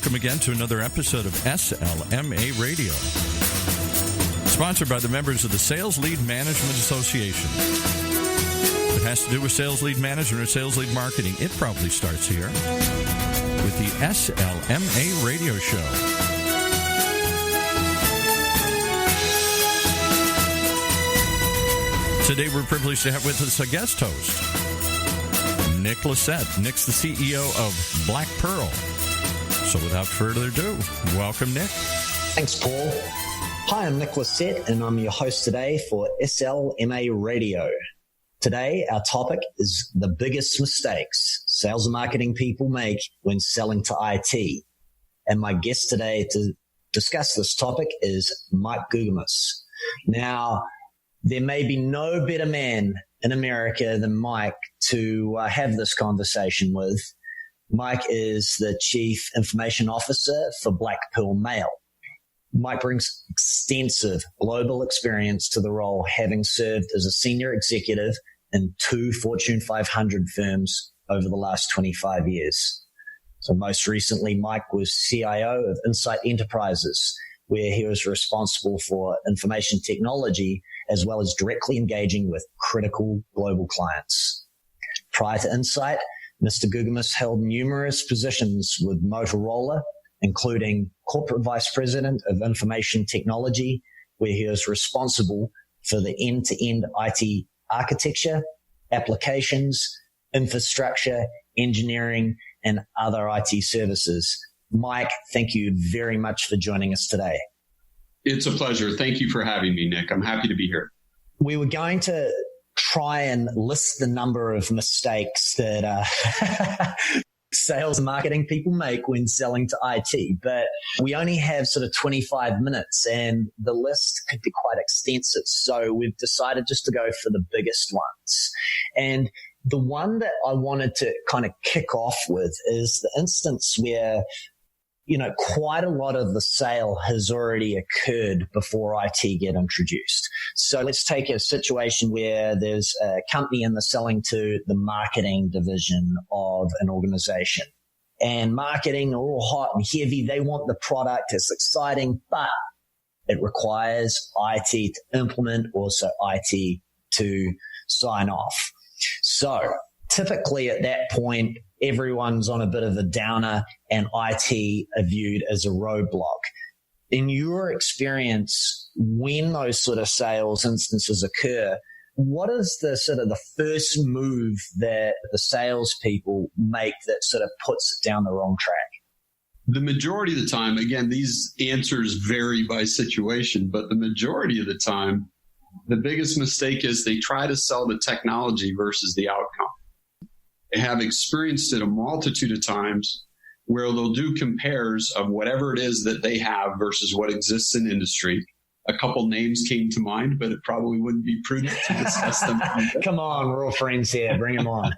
welcome again to another episode of SLMA Radio, sponsored by the members of the Sales Lead Management Association. If it has to do with sales lead management or sales lead marketing, it probably starts here with the SLMA Radio Show. Today we're privileged to have with us a guest host, Nick Lissette. Nick's the CEO of Black Pearl. So without further ado, welcome, Nick. Thanks, Paul. Hi, I'm Nick Lissette, and I'm your host today for SLMA Radio. Today, our topic is the biggest mistakes sales and marketing people make when selling to IT. And my guest today to discuss this topic is Mike Guggermos. Now, there may be no better man in America than Mike to have this conversation with. Mike is the Chief Information Officer for Black Pearl Mail. Mike brings extensive global experience to the role, having served as a senior executive in 2 Fortune 500 firms over the last 25 years. So most recently, Mike was CIO of Insight Enterprises, where he was responsible for information technology as well as directly engaging with critical global clients. Prior to Insight, Mr. Guggermos held numerous positions with Motorola, including Corporate Vice President of Information Technology, where he was responsible for the end-to-end IT architecture, applications, infrastructure, engineering, and other IT services. Mike, thank you very much for joining us today. It's a pleasure. Thank you for having me, Nick. I'm happy to be here. We were going to try and list the number of mistakes that sales and marketing people make when selling to IT, but we only have sort of 25 minutes and the list could be quite extensive. So we've decided just to go for the biggest ones. And the one that I wanted to kind of kick off with is the instance where, you know, quite a lot of the sale has already occurred before IT get introduced. So let's take a situation where there's a company in the selling to the marketing division of an organization. And marketing are all hot and heavy. They want the product. It's exciting, but it requires IT to implement, also IT to sign off. So typically at that point, everyone's on a bit of a downer and IT are viewed as a roadblock. In your experience, when those sort of sales instances occur, what is the sort of the first move that the salespeople make that sort of puts it down the wrong track? The majority of the time, again, these answers vary by situation, but the majority of the time, the biggest mistake is they try to sell the technology versus the outcome. I have experienced it a multitude of times where they'll do compares of whatever it is that they have versus what exists in industry. A couple names came to mind, but it probably wouldn't be prudent to discuss them. Come on, we're all friends here. Bring them on.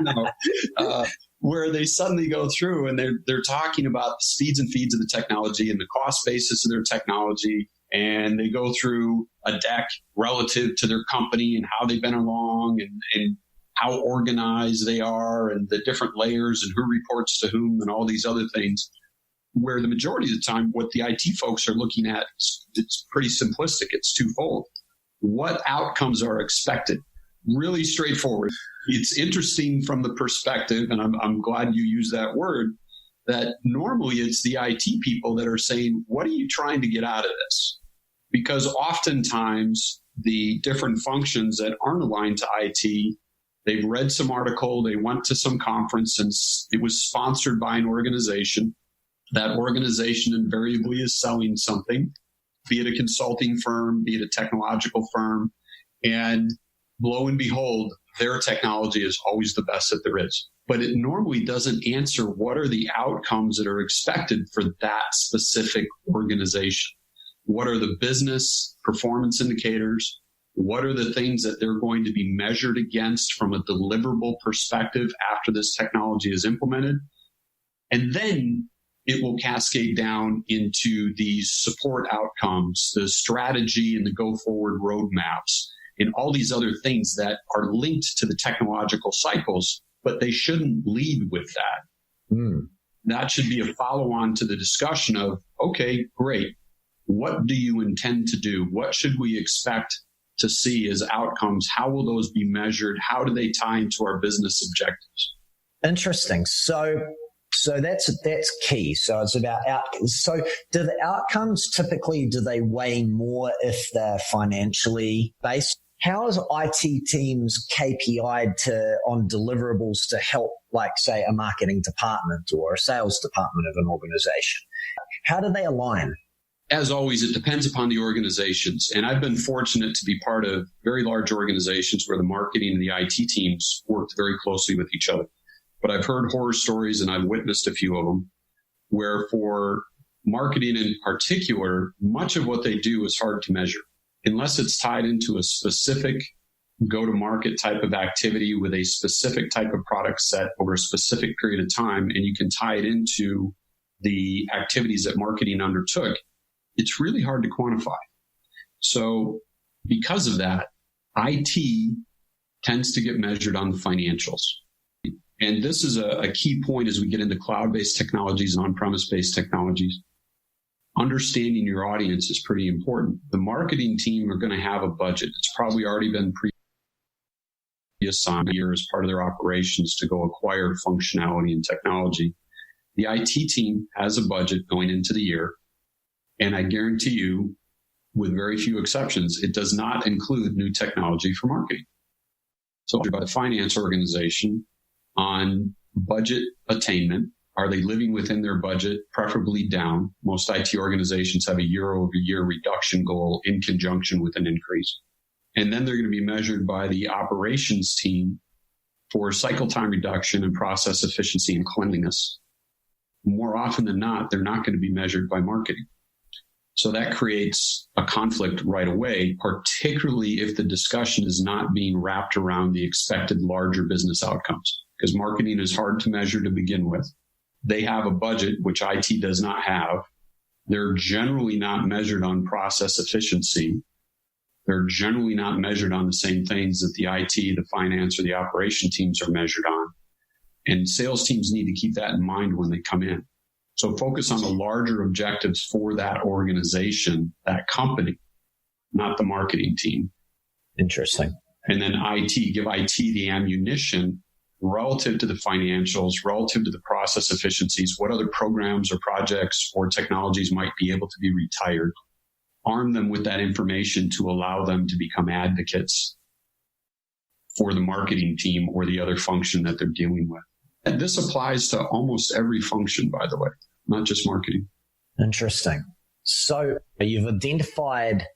No, where they suddenly go through and they're talking about the speeds and feeds of the technology and the cost basis of their technology. And they go through a deck relative to their company and how they've been along and how organized they are and the different layers and who reports to whom and all these other things, where the majority of the time what the IT folks are looking at, it's pretty simplistic. It's twofold. What outcomes are expected? Really straightforward. It's interesting from the perspective, and I'm glad you used that word, that normally it's the IT people that are saying, what are you trying to get out of this? Because oftentimes the different functions that aren't aligned to IT, they've read some article, they went to some conference, and it was sponsored by an organization. That organization invariably is selling something, be it a consulting firm, be it a technological firm, and lo and behold, their technology is always the best that there is. But it normally doesn't answer what are the outcomes that are expected for that specific organization. What are the business performance indicators? What are the things that they're going to be measured against from a deliverable perspective after this technology is implemented? And then it will cascade down into these support outcomes, the strategy and the go-forward roadmaps, and all these other things that are linked to the technological cycles, but they shouldn't lead with that. that should be a follow-on to the discussion of, okay, great. What do you intend to do? What should we expect to see as outcomes? How will those be measured? How do they tie into our business objectives? Interesting. So that's key. So it's about outcomes. So do the outcomes typically, do they weigh more if they're financially based? How is IT teams KPI'd on deliverables to help, like, say, a marketing department or a sales department of an organization? How do they align? As always, it depends upon the organizations. And I've been fortunate to be part of very large organizations where the marketing and the IT teams worked very closely with each other. But I've heard horror stories, and I've witnessed a few of them, where for marketing in particular, much of what they do is hard to measure. Unless it's tied into a specific go-to-market type of activity with a specific type of product set over a specific period of time, and you can tie it into the activities that marketing undertook, it's really hard to quantify. So because of that, IT tends to get measured on the financials. And this is a key point as we get into cloud-based technologies and on-premise-based technologies. Understanding your audience is pretty important. The marketing team are going to have a budget. It's probably already been pre-assigned here as part of their operations to go acquire functionality and technology. The IT team has a budget going into the year. And I guarantee you, with very few exceptions, it does not include new technology for marketing. So by the finance organization on budget attainment, are they living within their budget, preferably down? Most IT organizations have a year-over-year reduction goal in conjunction with an increase. And then they're going to be measured by the operations team for cycle time reduction and process efficiency and cleanliness. More often than not, they're not going to be measured by marketing. So that creates a conflict right away, particularly if the discussion is not being wrapped around the expected larger business outcomes, because marketing is hard to measure to begin with. They have a budget, which IT does not have. They're generally not measured on process efficiency. They're generally not measured on the same things that the IT, the finance, or the operation teams are measured on. And sales teams need to keep that in mind when they come in. So focus on the larger objectives for that organization, that company, not the marketing team. Interesting. And then IT, give IT the ammunition relative to the financials, relative to the process efficiencies, what other programs or projects or technologies might be able to be retired. Arm them with that information to allow them to become advocates for the marketing team or the other function that they're dealing with. And this applies to almost every function, by the way, not just marketing. Interesting. So you've identified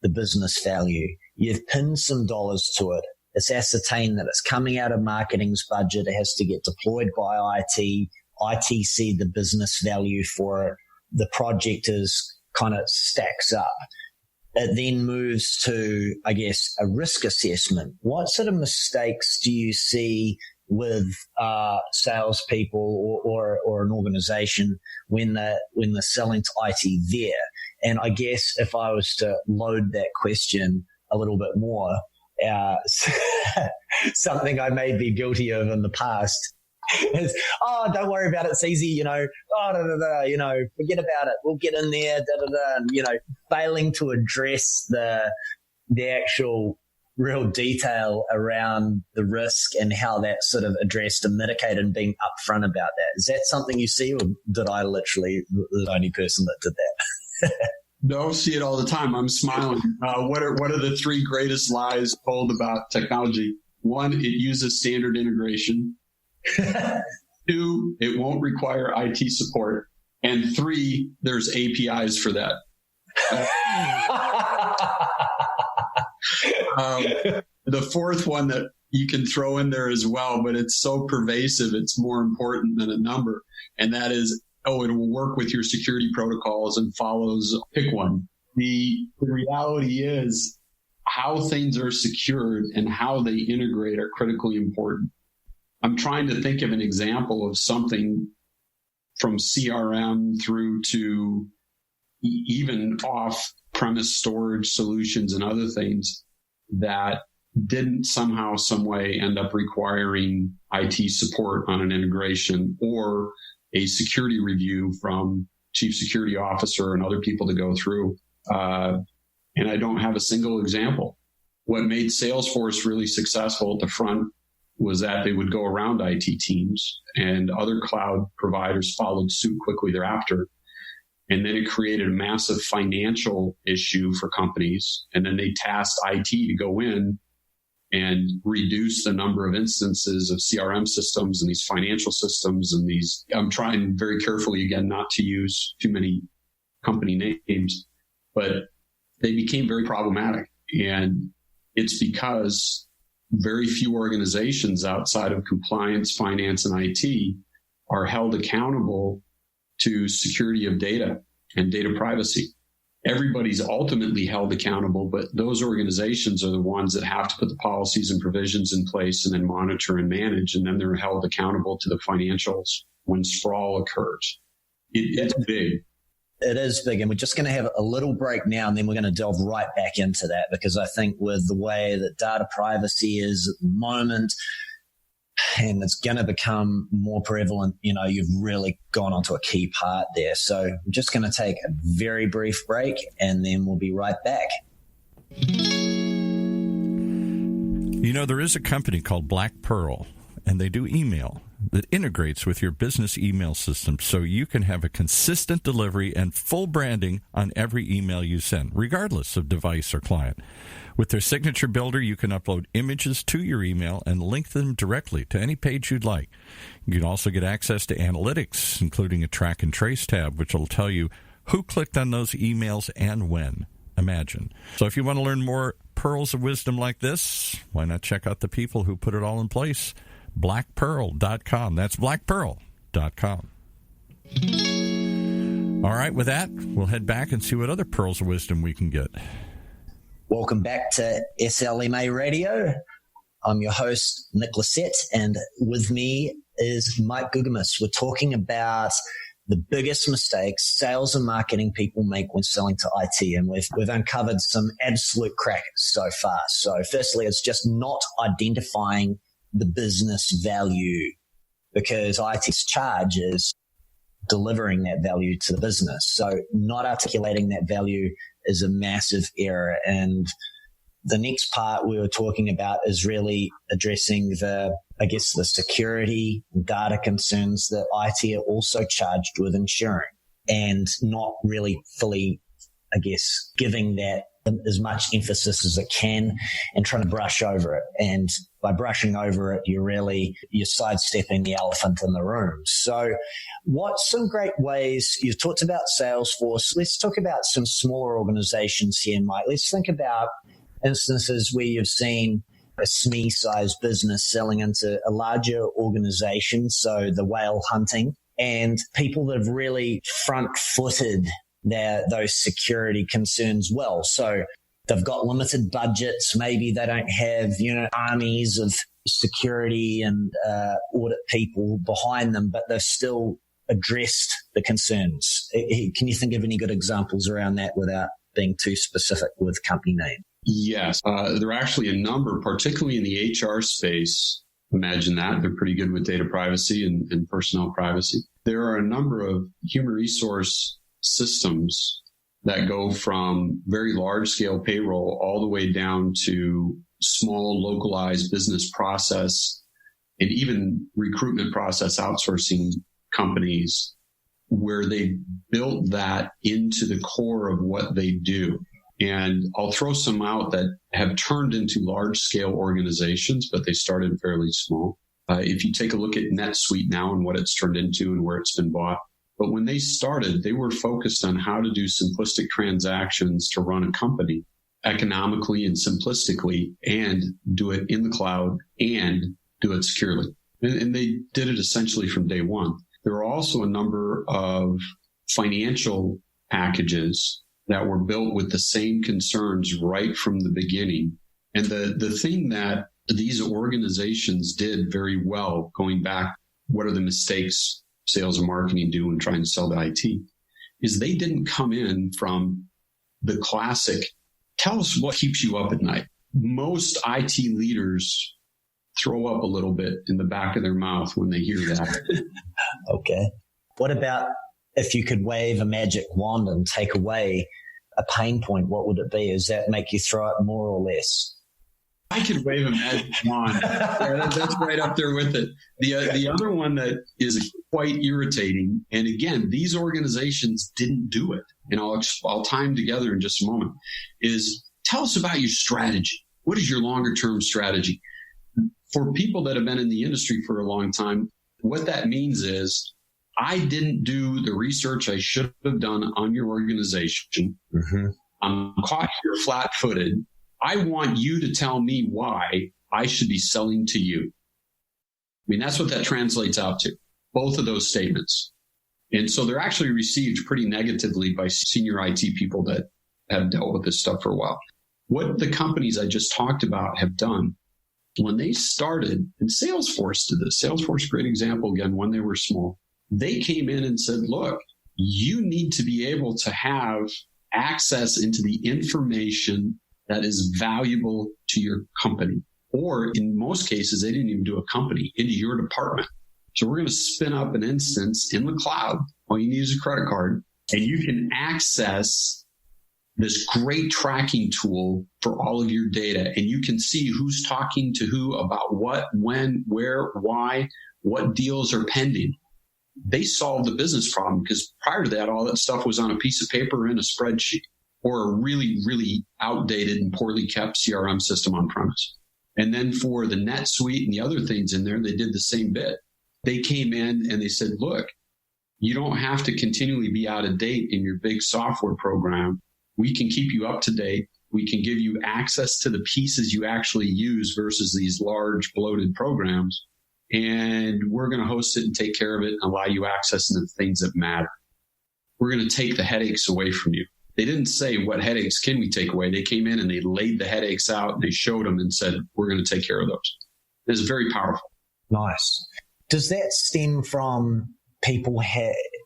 the business value. You've pinned some dollars to it. It's ascertained that it's coming out of marketing's budget. It has to get deployed by IT. IT see the business value for it. The project is kind of stacks up. It then moves to, I guess, a risk assessment. What sort of mistakes do you see with salespeople or an organization when they're selling to IT there? And I guess if I was to load that question a little bit more, something I may be guilty of in the past is, don't worry about it, it's easy, forget about it, we'll get in there, and, failing to address the actual real detail around the risk and how that's sort of addressed and mitigated and being upfront about that. Is that something you see, or did I literally the only person that did that? No, see it all the time. I'm smiling. What are the three greatest lies told about technology? One, it uses standard integration. Two, it won't require IT support. And three, there's APIs for that. The fourth one that you can throw in there as well, but it's so pervasive, it's more important than a number. And that is, it will work with your security protocols and follows, pick one. The reality is how things are secured and how they integrate are critically important. I'm trying to think of an example of something from CRM through to even off-premise storage solutions and other things that didn't somehow, some way end up requiring IT support on an integration, or a security review from chief security officer and other people to go through. And I don't have a single example. What made Salesforce really successful at the front was that they would go around IT teams, and other cloud providers followed suit quickly thereafter. And then it created a massive financial issue for companies. And then they tasked IT to go in and reduce the number of instances of CRM systems and these financial systems and these. I'm trying very carefully, again, not to use too many company names, but they became very problematic. And it's because very few organizations outside of compliance, finance, and IT are held accountable to security of data and data privacy. Everybody's ultimately held accountable, but those organizations are the ones that have to put the policies and provisions in place and then monitor and manage, and then they're held accountable to the financials when sprawl occurs. It's big. It is big, and we're just going to have a little break now, and then we're going to delve right back into that, because I think with the way that data privacy is at the moment, and it's going to become more prevalent, you've really gone onto a key part there. So I'm just going to take a very brief break, and then we'll be right back. There is a company called Black Pearl, and they do email that integrates with your business email system so you can have a consistent delivery and full branding on every email you send, regardless of device or client. With their signature builder, you can upload images to your email and link them directly to any page you'd like. You can also get access to analytics, including a track and trace tab, which will tell you who clicked on those emails and when. Imagine. So if you want to learn more pearls of wisdom like this, why not check out the people who put it all in place? blackpearl.com. That's blackpearl.com. All right, with that, we'll head back and see what other pearls of wisdom we can get. Welcome back to SLMA Radio. I'm your host, Nick Lissette, and with me is Mike Guggermos. We're talking about the biggest mistakes sales and marketing people make when selling to IT, and we've uncovered some absolute crackers so far. So firstly, it's just not identifying the business value, because IT's charge is delivering that value to the business. So not articulating that value is a massive error. And the next part we were talking about is really addressing the security and data concerns that IT are also charged with ensuring, and not really fully, giving that as much emphasis as it can and trying to brush over it. And by brushing over it, you're sidestepping the elephant in the room. So what's some great ways? You've talked about Salesforce. Let's talk about some smaller organizations here, Mike. Let's think about instances where you've seen a SME-sized business selling into a larger organization, so the whale hunting, and people that have really front-footed those security concerns well. So they've got limited budgets. Maybe they don't have, armies of security and audit people behind them, but they've still addressed the concerns. Can you think of any good examples around that without being too specific with company name? Yes. There are actually a number, particularly in the HR space. Imagine that. They're pretty good with data privacy and personnel privacy. There are a number of human resource systems that go from very large scale payroll all the way down to small localized business process and even recruitment process outsourcing companies, where they built that into the core of what they do. And I'll throw some out that have turned into large scale organizations, but they started fairly small. If you take a look at NetSuite now and what it's turned into and where it's been bought. But when they started, they were focused on how to do simplistic transactions to run a company economically and simplistically, and do it in the cloud and do it securely. And they did it essentially from day one. There are also a number of financial packages that were built with the same concerns right from the beginning. And the thing that these organizations did very well, going back, what are the mistakes sales and marketing do when trying to sell to IT, is they didn't come in from the classic, tell us what keeps you up at night. Most IT leaders throw up a little bit in the back of their mouth when they hear that. Okay. What about if you could wave a magic wand and take away a pain point? What would it be? Does that make you throw it more or less? I could wave a magic wand. Yeah, that's right up there with it. The other one that is quite irritating, and again, these organizations didn't do it, and I'll tie them together in just a moment, is tell us about your strategy. What is your longer term strategy? For people that have been in the industry for a long time, what that means is I didn't do the research I should have done on your organization. Mm-hmm. I'm caught here flat-footed. I want you to tell me why I should be selling to you. I mean, that's what that translates out to, both of those statements. And so they're actually received pretty negatively by senior IT people that have dealt with this stuff for a while. What the companies I just talked about have done, when they started, and Salesforce did this, Salesforce, great example, again, when they were small, they came in and said, look, you need to be able to have access into the information that is valuable to your company. Or in most cases, they didn't even do a company, into your department. So we're going to spin up an instance in the cloud. All you need is a credit card, and you can access this great tracking tool for all of your data. And you can see who's talking to who about what, when, where, why, what deals are pending. They solved the business problem, because prior to that, all that stuff was on a piece of paper or in a spreadsheet, or a really, really outdated and poorly kept CRM system on premise. And then for the NetSuite and the other things in there, they did the same bit. They came in and they said, look, you don't have to continually be out of date in your big software program. We can keep you up to date. We can give you access to the pieces you actually use versus these large bloated programs. And we're going to host it and take care of it and allow you access to the things that matter. We're going to take the headaches away from you. They didn't say, what headaches can we take away? They came in and they laid the headaches out and they showed them and said, we're going to take care of those. It's very powerful. Nice. Does that stem from people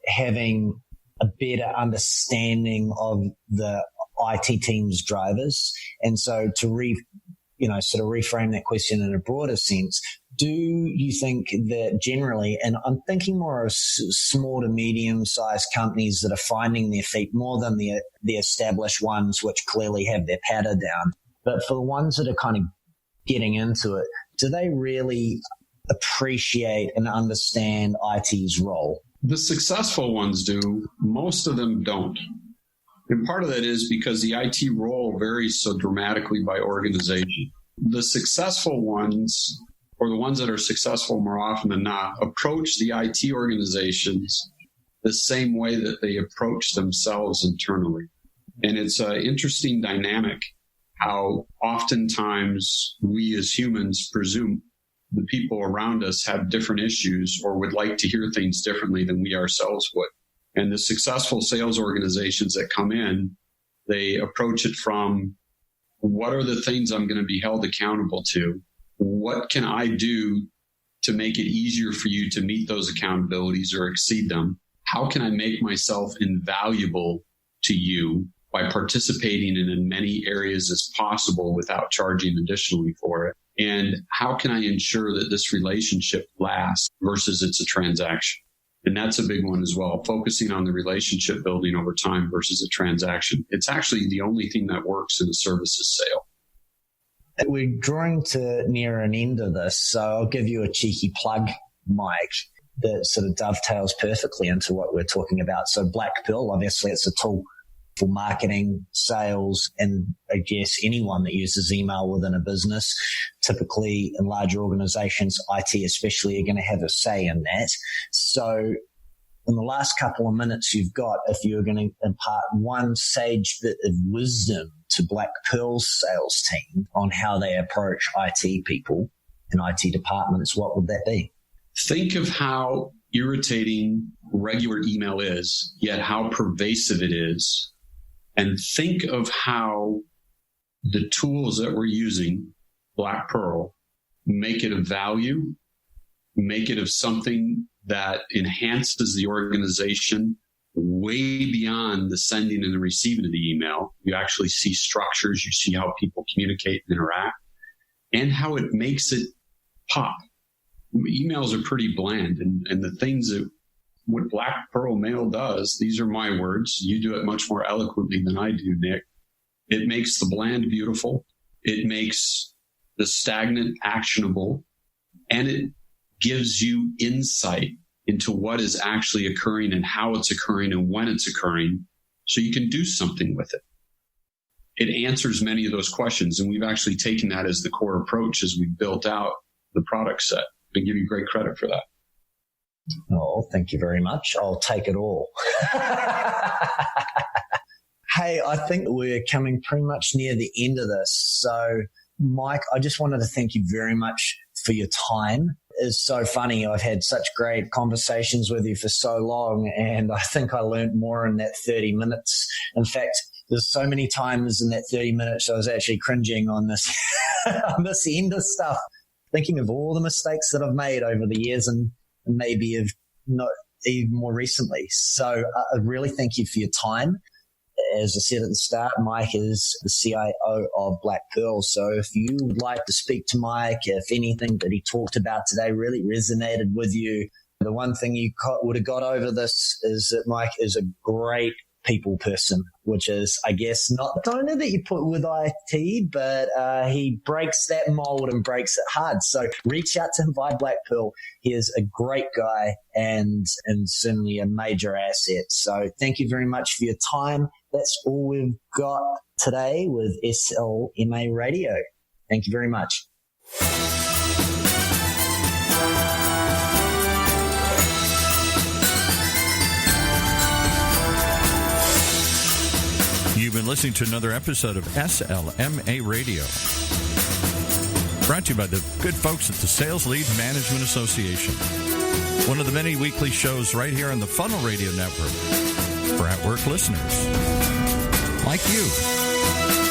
having a better understanding of the IT team's drivers? And so to sort of reframe that question in a broader sense, do you think that generally, and I'm thinking more of small to medium-sized companies that are finding their feet more than the established ones, which clearly have their patter down, but for the ones that are kind of getting into it, do they really appreciate and understand IT's role? The successful ones do. Most of them don't. And part of that is because the IT role varies so dramatically by organization. The successful ones, or the ones that are successful more often than not, approach the IT organizations the same way that they approach themselves internally. And it's an interesting dynamic how oftentimes we as humans presume the people around us have different issues or would like to hear things differently than we ourselves would. And the successful sales organizations that come in, they approach it from, what are the things I'm going to be held accountable to? What can I do to make it easier for you to meet those accountabilities or exceed them? How can I make myself invaluable to you by participating in as many areas as possible without charging additionally for it? And how can I ensure that this relationship lasts versus it's a transaction? And that's a big one as well, focusing on the relationship building over time versus a transaction. It's actually the only thing that works in a services sale. We're drawing to near an end of this, so I'll give you a cheeky plug, Mike, that sort of dovetails perfectly into what we're talking about. So Black Pearl, obviously it's a tool for marketing, sales, and I guess anyone that uses email within a business. Typically in larger organizations, IT especially, are going to have a say in that. So in the last couple of minutes you've got, if you're going to impart one sage bit of wisdom to Black Pearl's sales team on how they approach IT people and IT departments, what would that be? Think of how irritating regular email is, yet how pervasive it is. And think of how the tools that we're using, Black Pearl, make it of value, make it of something that enhances the organization way beyond the sending and the receiving of the email. You actually see structures, you see how people communicate and interact, and how it makes it pop. Emails are pretty bland, and the things that what Black Pearl Mail does, these are my words. You do it much more eloquently than I do, Nick. It makes the bland beautiful. It makes the stagnant actionable. And it gives you insight into what is actually occurring and how it's occurring and when it's occurring, so you can do something with it. It answers many of those questions, and we've actually taken that as the core approach as we built out the product set. I give you great credit for that. Oh, thank you very much. I'll take it all. Hey, I think we're coming pretty much near the end of this. So, Mike, I just wanted to thank you very much for your time. It's so funny. I've had such great conversations with you for so long, and I think I learned more in that 30 minutes. In fact, there's so many times in that 30 minutes I was actually cringing on this, on this end of stuff, thinking of all the mistakes that I've made over the years and maybe have not even more recently. So I really thank you for your time. As I said at the start, Mike is the CIO of Black Pearl. So if you would like to speak to Mike, if anything that he talked about today really resonated with you, the one thing you would have got over this is that Mike is a great people person, which is, I guess, not the toner that you put with IT, but he breaks that mold and breaks it hard. So reach out to him via Black Pearl. He is a great guy and certainly a major asset. So thank you very much for your time. That's all we've got today with SLMA Radio. Thank you very much. You've been listening to another episode of SLMA Radio, brought to you by the good folks at the Sales Lead Management Association, one of the many weekly shows right here on the Funnel Radio Network for at-work listeners like you.